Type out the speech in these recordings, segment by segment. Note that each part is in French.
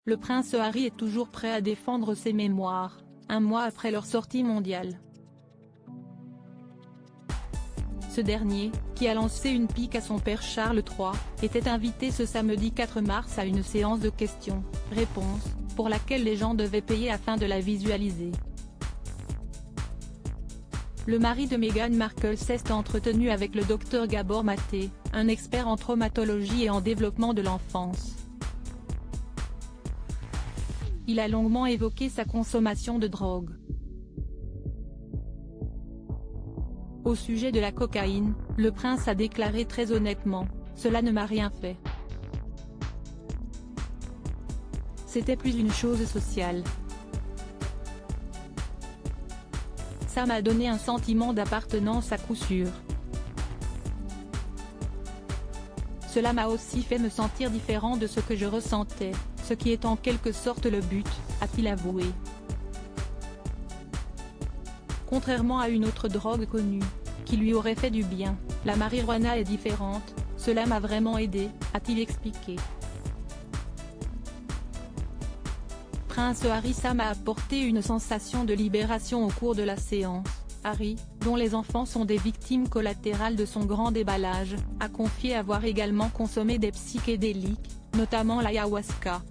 Le prince Harry est toujours prêt à défendre ses mémoires, un mois après leur sortie mondiale. Ce dernier, qui a lancé une pique à son père Charles III, était invité ce samedi 4 mars à une séance de questions-réponses, pour laquelle les gens devaient payer afin de la visualiser. Le mari de Meghan Markle s'est entretenu avec le docteur Gabor Maté, un expert en traumatologie et en développement de l'enfance. Il a longuement évoqué sa consommation de drogue. Au sujet de la cocaïne, le prince a déclaré très honnêtement, « Cela ne m'a rien fait. C'était plus une chose sociale. Ça m'a donné un sentiment d'appartenance à coup sûr. Cela m'a aussi fait me sentir différent de ce que je ressentais, ce qui est en quelque sorte le but », a-t-il avoué. Contrairement à une autre drogue connue, qui lui aurait fait du bien, la marijuana est différente, cela m'a vraiment aidé, a-t-il expliqué. Prince Harry, ça m'a apporté une sensation de libération au cours de la séance. Harry, dont les enfants sont des victimes collatérales de son grand déballage, a confié avoir également consommé des psychédéliques, notamment l'ayahuasca.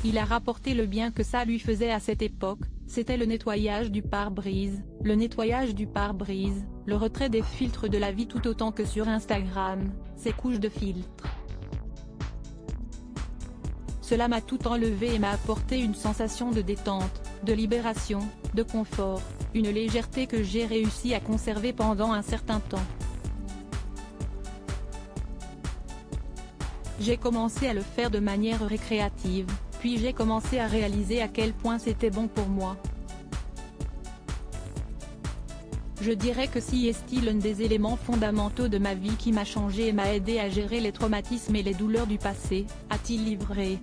Il a rapporté le bien que ça lui faisait à cette époque, c'était le nettoyage du pare-brise, le retrait des filtres de la vie tout autant que sur Instagram, ces couches de filtres. Cela m'a tout enlevé et m'a apporté une sensation de détente, de libération, de confort, une légèreté que j'ai réussi à conserver pendant un certain temps. J'ai commencé à le faire de manière récréative, puis j'ai commencé à réaliser à quel point c'était bon pour moi. Je dirais que c'est l'un des éléments fondamentaux de ma vie qui m'a changé et m'a aidé à gérer les traumatismes et les douleurs du passé, a-t-il livré.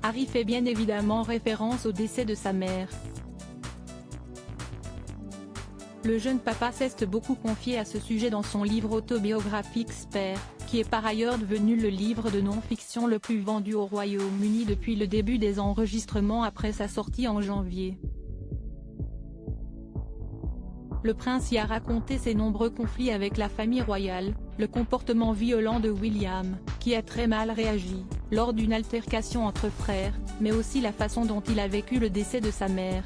Harry fait bien évidemment référence au décès de sa mère. Le jeune papa s'est beaucoup confié à ce sujet dans son livre autobiographique Spare, qui est par ailleurs devenu le livre de non-fiction le plus vendu au Royaume-Uni depuis le début des enregistrements après sa sortie en janvier. Le prince y a raconté ses nombreux conflits avec la famille royale, le comportement violent de William, qui a très mal réagi, lors d'une altercation entre frères, mais aussi la façon dont il a vécu le décès de sa mère,